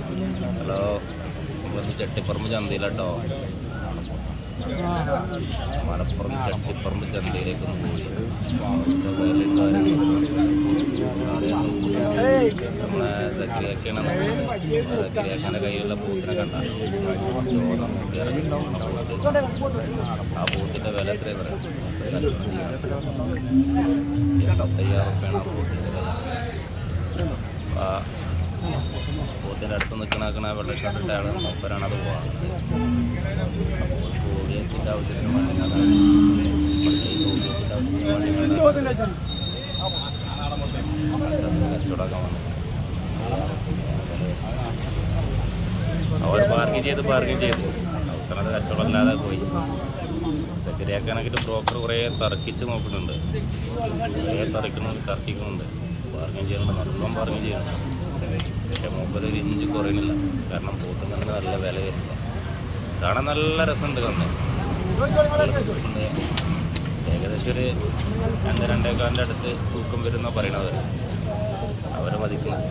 Hello, നമ്മളൊന്ന് ചട്ടിപ്പറമ്പ് ചന്തയിലാട്ടോ. മലപ്പുറം ചട്ടിപ്പറമ്പ് ചന്തയിലേക്ക് ഒന്ന് പോയി. നമ്മളെ സക്കരിയാക്കാണ്. സക്കരിയാക്കാൻ്റെ കയ്യിലുള്ള പൂത്തിനെ കണ്ട ചോന്ന നോക്കി ഇറങ്ങി. ആ പൂത്തിൻ്റെ വില എത്രയെന്ന് പറയാം. 75,000 റുപ്യാണ് ആ പൂത്തിൻ്റെ വില. ആ പൂത്തിൻ്റെ അടുത്ത് നിൽക്കണ വെള്ള ഷർട്ടിട്ട ആൾ മൂപ്പരാണ് അത് പോകുന്നത്. ഓഡിയത്തിൻ്റെ ആവശ്യത്തിന് വേണ്ടി കച്ചവടമാക്കാൻ വന്നു. അവർ ബാർഗിൻ ചെയ്ത് അവസാനം കച്ചവടം ഇല്ലാതെ പോയി. സക്കരിയാക്കാനായിട്ട് ബ്രോക്കർ കുറേ തർക്കിച്ച് നോക്കുന്നുണ്ട്. കുറേ തർക്കിക്കുന്നുണ്ട്. ബാർഗിൻ ചെയ്യുന്നുണ്ട്, നല്ലോണം ബാർഗിൻ ചെയ്യുന്നുണ്ട്. പക്ഷെ മൂപ്പര് ഒരു ഇഞ്ച് കുറയുന്നില്ല. കാരണം പോത്തും കണ്ണ് നല്ല വില വരുന്നില്ല. കാണാൻ നല്ല രസമുണ്ട് കണ്ണ്. ഏകദേശം ഒരു 2-2.25 അടുത്ത് തൂക്കം വരുന്ന പറയണവർ അവരെ മതിക്കുന്നത്.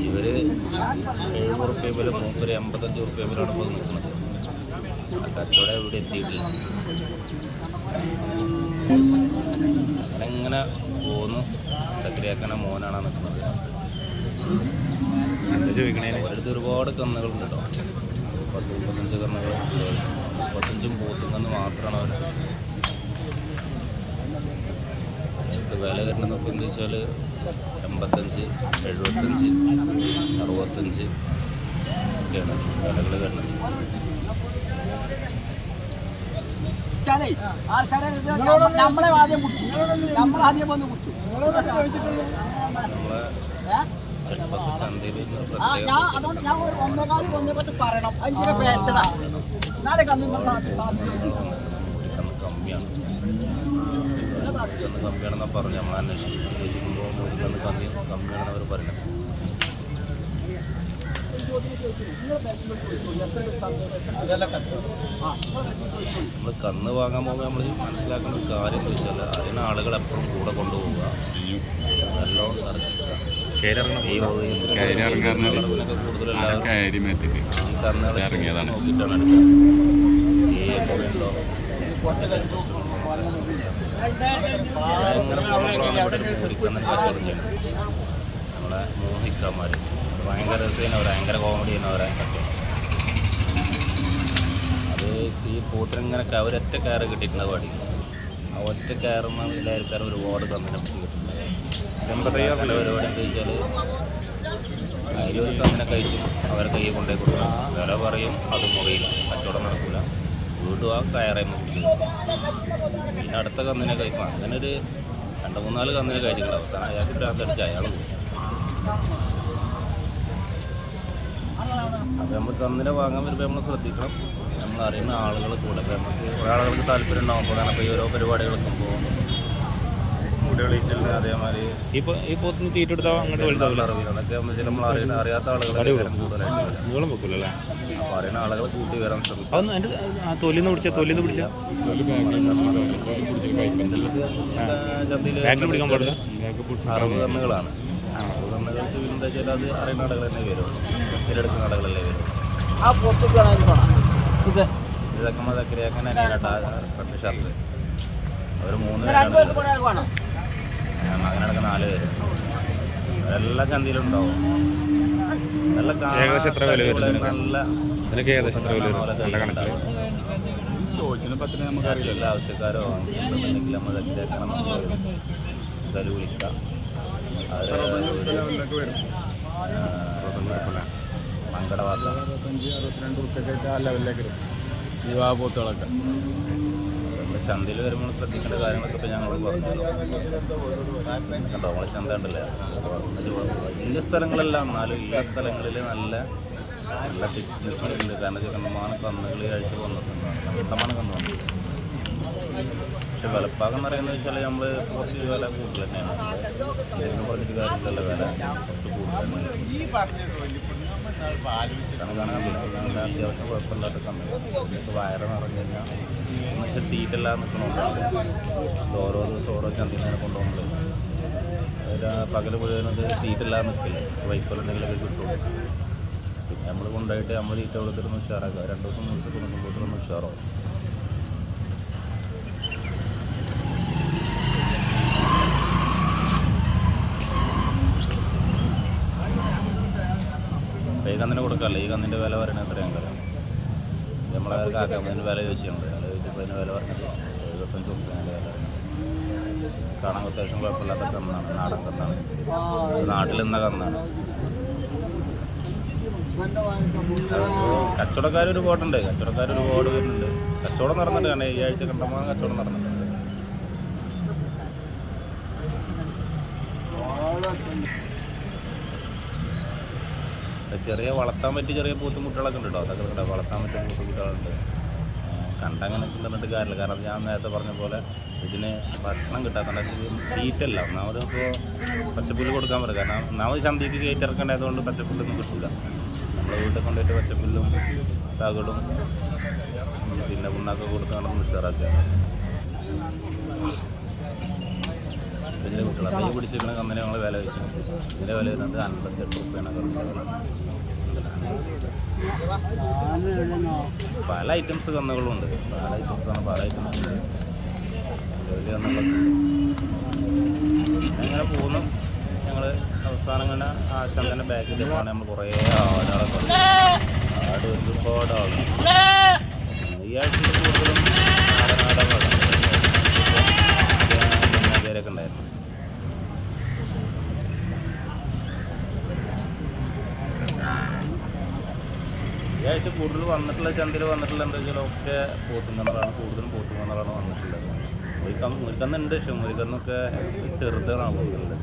ഇവർ 70 റുപ്യ വില, മൂപ്പര് 85 റുപ്യ വിലാണ് പോയി നിൽക്കുന്നത്. ആ കച്ചവടം ഇവിടെ എത്തിയിട്ടില്ല. അങ്ങനെ പോകുന്നു. സക്കരിയാക്കാന മോനാണ് നിൽക്കുന്നത്. എന്താ ചോദിക്കണേ? അടുത്ത് ഒരുപാട് കന്നുകളുണ്ട് കേട്ടോ. 30-35 കന്നുകൾ. 35 പോത്തും കന്ന് മാത്രമാണ് അവർ. വില വരുന്നതൊക്കെ എന്താ വെച്ചാൽ 85, 75, 65 ഒക്കെയാണ് വിലകൾ വരുന്നത്. നമ്മളെ ആദ്യം വന്ന് കുടിച്ചു. നമ്മളെ ചെട്ടപ്പത്ത് ചന്തയിൽ പറയണം കമ്മിയാണെന്നാണ് പറഞ്ഞു. നമ്മൾ അന്വേഷിക്കുമ്പോൾ കമ്മിയാണെന്ന് അവർ പറയുന്നത്. നമ്മൾ കന്ന് വാങ്ങാൻ പോകുമ്പോൾ നമ്മൾ മനസ്സിലാക്കുന്ന ഒരു കാര്യം എന്ന് വെച്ചാൽ അതിന് ആളുകൾ എപ്പോഴും കൂടെ കൊണ്ടുപോവുക, നല്ലോണം തർക്കിക്കുക. കന്നുകളെ നോക്കിയിട്ടാണ് എടുക്കുക. ഏതുണ്ടോ ഭയങ്കര പ്രോബ്ലമാണ് ഇവിടെ കന്നുകൾ കച്ചവടം ചെയ്യുന്നത്. നമ്മളെ മോഹിക്കാന്മാർ ഭയങ്കര രസമാണ്. അവർ ഭയങ്കര കോമഡി ചെയ്യുന്നവരെ കച്ചവടം. അത് ഈ പൂത്തിനിങ്ങനെ ഒരൊറ്റ കയറ് കിട്ടിയിട്ടുണ്ട് പാടി. ആ ഒറ്റ കയറുന്ന എല്ലാവർക്കും ഒരുപാട് കന്നിനെ പിടിച്ച് കിട്ടുന്നുണ്ട്. പരിപാടി എന്താ വെച്ചാൽ അതിലൊരു കന്നിനെ കഴിച്ചു അവരെ കയ്യിൽ കൊണ്ടുപോയി കൊടുക്കണം. വില പറയും, അത് മുറിയില്ല, കച്ചവടം നടക്കില്ല. വീണ്ടും ആ കയറേമ്മ പിടിച്ച് പിന്നെ അടുത്ത കന്നിനെ കഴിക്കും. അങ്ങനെ ഒരു 2-3-4 കന്നിനെ കഴിച്ചിട്ടുണ്ട്. അവസാനം അയാൾക്ക് ഭ്രാന്തടിച്ച് അയാൾ പോകും. അപ്പോൾ നമ്മൾ കന്നിനെ വാങ്ങാൻ വരുമ്പോൾ നമ്മൾ ശ്രദ്ധിക്കണം. നമ്മൾ അറിയുന്ന ആളുകൾ കൂടെ. അപ്പോൾ നമുക്ക് കുറേ ആളുകൾക്ക് താല്പര്യം ഉണ്ടാകുമ്പോൾ അപ്പോൾ ഈ ഓരോ പരിപാടികളൊക്കെ പോകും. മുടി കളിച്ചിട്ടുണ്ട്. അതേമാതിരി ഈ പോത്തിന് തീറ്റ എടുത്താൽ അങ്ങോട്ട് വലുതാവില്ല. അറിവില്ല. അതൊക്കെ നമ്മൾ അറിയാത്ത ആളുകളെ വരാൻ കൂടുതലായിട്ട് നീളം വെക്കില്ലല്ലേ. അപ്പോൾ അറിയുന്ന ആളുകളെ കൂട്ടി വരാൻ ശ്രമിക്കും. അതൊന്നും എൻ്റെ തൊലിന്ന് പിടിച്ച ചന്തയിൽ പിടിക്കാൻ പാടില്ല. 60 കന്നുകളാണ്. 60 കന്നുകൾക്ക് എന്താ വെച്ചാൽ അത് അറിയുന്ന ആളുകൾ തന്നെ വരും. സ്ഥിരെടുക്കുന്ന ആളുകളല്ലേ വരും. ഇതൊക്കെ നമ്മൾ സക്കരിയാക്കാൻ തന്നെയാണ് കട്ട് ഷർട്ട്. അവർ 3 പേരാണ്. അങ്ങനെയൊക്കെ 4 പേര്. എല്ലാ ചന്തയിലും ഉണ്ടാവും. നല്ല ഏകദേശം എത്ര വില വരും? നല്ല ഇതിനൊക്കെ ഏകദേശം എത്ര വില വരും? എല്ലാ ആവശ്യക്കാരോ ഉണ്ടെന്നുണ്ടെങ്കിൽ നമ്മൾ സക്കരിയാക്കണം എന്തായാലും വിളിക്കാം. അത് മങ്കട വാർത്ത 65-62 റുപ്യൊക്കെ ആ ലെവലിലേക്ക് വരും ഈ വാപോത്തുകളൊക്കെ. ചന്തയിൽ വരുമ്പോൾ ശ്രദ്ധിക്കേണ്ട കാര്യങ്ങളൊക്കെ ഇപ്പോൾ ഞങ്ങൾ പറഞ്ഞു. കണ്ടോ നമ്മളെ ചന്ത ഉണ്ടല്ലേ, വലിയ സ്ഥലങ്ങളെല്ലാം എന്നാലും എല്ലാ സ്ഥലങ്ങളിൽ നല്ല ഫിറ്റ്നസ് ഉണ്ട്. കാരണം കണ്ടമാനം കന്നുകൾ ആഴ്ച വന്നിട്ടുണ്ട്. കണ്ടമാനം കന്നു വന്നിട്ടുണ്ട്. പക്ഷെ വിലപ്പാകം എന്ന് പറയുന്നത് വെച്ചാൽ നമ്മൾ കുറച്ച് വില കൂടുതൽ തന്നെയാണ്. ഇതിന് പറഞ്ഞിട്ട് കാര്യത്തിലുള്ള വില കുറച്ച് കൂടുതലാണ്. കാണാൻ അത്യാവശ്യം കുഴപ്പമില്ലാത്ത കന്നുകൾ. വയറ് നിറഞ്ഞു കഴിഞ്ഞാൽ എന്നുവെച്ചാൽ തീറ്റെല്ലാം നിൽക്കണമുണ്ട്. ഓരോ ദിവസം ഓരോ ചന്തയിൽ നേരെ കൊണ്ടുപോകുമ്പോൾ പകൽ മുഴുവനത് തീറ്റില്ലാതെ നിൽക്കില്ല വൈക്കോൽ എന്തെങ്കിലുമൊക്കെ കിട്ടുള്ളൂ. പിന്നെ നമ്മൾ കൊണ്ടുപോയിട്ട് നമ്മൾ തീറ്റ കൊടുത്തിട്ടൊന്ന് ഉഷാറാക്കുക. 2 ദിവസം 3 ദിവസം കൊടുക്കുമ്പോഴത്തേനൊന്ന് ഉഷാറാവും. ഈ കന്നിന് കൊടുക്കാമല്ലോ. ഈ കന്നിൻ്റെ വില പറയുന്നത് എത്രയാണ് കല നമ്മളെ കാക്കമ്മതിന് വില ചോദിച്ചിട്ടുണ്ട്. വില ചോദിച്ചപ്പോൾ അതിന് വില പറഞ്ഞത് 75 റുപ്യാണ് വില. കാണാൻ അത്യാവശ്യം കുഴപ്പമില്ലാത്ത കന്നാണ്, നാടൻ കന്നാണ്, നാട്ടിൽ നിന്ന കന്നാണ്. കച്ചവടക്കാരൊരു ബോട്ടുണ്ട്, കച്ചവടക്കാരൊരു ബോർഡ് വരുന്നുണ്ട്. കച്ചവടം നടന്നിട്ട് കാരണം ഈ ആഴ്ച കണ്ടമാനം കച്ചവടം നടന്നിട്ടുണ്ട്. ചെറിയ വളർത്താൻ പറ്റിയ ചെറിയ പൂത്തുമുട്ടുകളൊക്കെ ഉണ്ട് കേട്ടോ. അതൊക്കെ വളർത്താൻ പറ്റിയ പൂത്തുമുട്ടുകളുണ്ട്. കണ്ടങ്ങനെ നിന്നിട്ട് കാര്യമില്ല. കാരണം ഞാൻ നേരത്തെ പറഞ്ഞ പോലെ ഇതിന് ഭക്ഷണം കിട്ടാത്ത തീറ്റല്ല. ഒന്നാമത് ഇപ്പോൾ പച്ചപ്പുല്ല് കൊടുക്കാൻ പറ്റും. കാരണം ഒന്നാമത് ചന്തയ്ക്ക് കയറ്റിറക്കേണ്ടതുകൊണ്ട് പച്ചപ്പുല്ലൊന്നും കിട്ടില്ല. നമ്മൾ വീട്ടിൽ കൊണ്ടുപോയിട്ട് പച്ചപ്പുല്ലും തകടും പിന്നെ പുണ്ണൊക്കെ കൊടുക്കാണ്ട് ഉഷാറാക്കുക. ഇതിൻ്റെ കുട്ടികളെ കൈ പിടിച്ചിരിക്കുന്ന കമ്പനി ഞങ്ങൾ വില വെച്ചിട്ടുണ്ട്. ഇതിൻ്റെ വില വരുന്നത് 58 റുപ്യാണ് കന്നുകൾ. പല ഐറ്റംസ് കന്നുകളുണ്ട്. പല ഐറ്റംസാണ്, പല ഐറ്റംസ് ഉണ്ട്. വലിയ കന്നുകളൊക്കെ അങ്ങനെ പോകുന്നു. ഞങ്ങൾ അവസാനം ഇങ്ങനെ ആ ചന്തൻ്റെ ബാക്കിൽ പോകണേ നമ്മൾ കുറേ ആടുകളൊക്കെ ആട് ഒരുപാട് ആളുണ്ട്. ഈ ആഴ്ചയിൽ കൂടുതലും നാടനാടകളാണ് പേരൊക്കെ ഉണ്ടായിരുന്നു. ഈ ആഴ്ച കൂടുതൽ വന്നിട്ടുള്ള ചന്തയിൽ വന്നിട്ടുള്ള എന്താ വെച്ചാൽ ഒക്കെ പോത്തുങ്കന്നറാണ്, കൂടുതലും പോത്തുങ്കന്നറാണ് വന്നിട്ടുള്ളത്. മുരിക്കന്നുണ്ട്, പക്ഷേ മുരിക്കന്നൊക്കെ ചെറുതാണ് കൂടുതലുള്ളത്.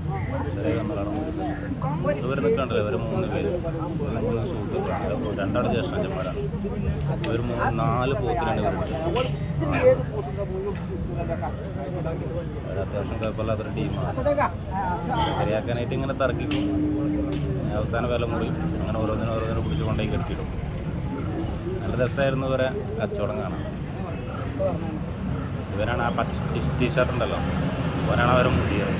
ചെറിയ കന്നറാണ് മുരിക്കന്ന്. ഇവർ നിൽക്കണ്ടല്ലോ, ഇവർ 3 പേര്, 3 സുഹൃത്തുക്കളാണ്. 2 ആൾ ജ്യേഷ്ഠന്മാരാണ്. ഇവർ 4 പോത്തിനാണ് ഇവരുണ്ട്. അത്യാവശ്യം കുഴപ്പമില്ലാത്തൊരു ടീമാണ്. ശരിയാക്കാനായിട്ട് ഇങ്ങനെ തർക്കിക്കും, അവസാനം വില മുറിയും. അങ്ങനെ ഓരോന്നിനും പിടിച്ച് കൊണ്ടേക്ക് കെട്ടിയിടും. നല്ല രസമായിരുന്നു ഇവരെ കച്ചവടം കാണാൻ. ഇവനാണ് ആ പച്ച ടീഷർട്ട് ഉണ്ടല്ലോ, ഇവനാണ് അവരെ മുടിയത്.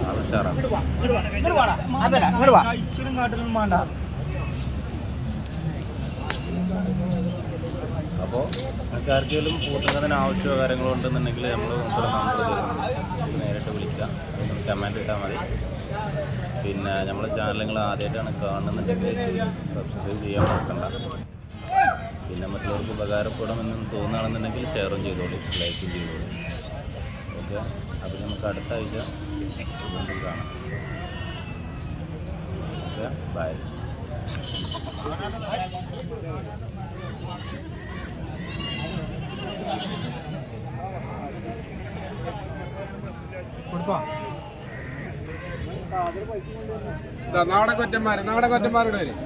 അത് ഉഷാറാണ്. അപ്പോൾ നിങ്ങൾക്ക് ആർക്കെങ്കിലും കൂട്ടുന്നതിന് ആവശ്യമോ കാര്യങ്ങളോ ഉണ്ടെന്നുണ്ടെങ്കിൽ നമ്മൾ നേരിട്ട് വിളിക്കുക, നിങ്ങൾ കമൻറ്റ് ഇട്ടാൽ മതി. പിന്നെ നമ്മളെ ചാനൽ നിങ്ങൾ ആദ്യമായിട്ടാണ് കാണുന്നുണ്ടെങ്കിൽ സബ്സ്ക്രൈബ് ചെയ്യാൻ മറക്കണ്ട. പിന്നെ മറ്റുള്ളവർക്ക് ഉപകാരപ്പെടുമെന്ന് തോന്നുകയാണെന്നുണ്ടെങ്കിൽ ഷെയറും ചെയ്തോളൂ, ലൈക്കും ചെയ്തോളൂ. ഓക്കെ, അപ്പോൾ നമുക്ക് അടുത്ത ആഴ്ച വീണ്ടും കാണാം. Okay, bye. നാടൻ കൊറ്റന്മാരുടെ വരും.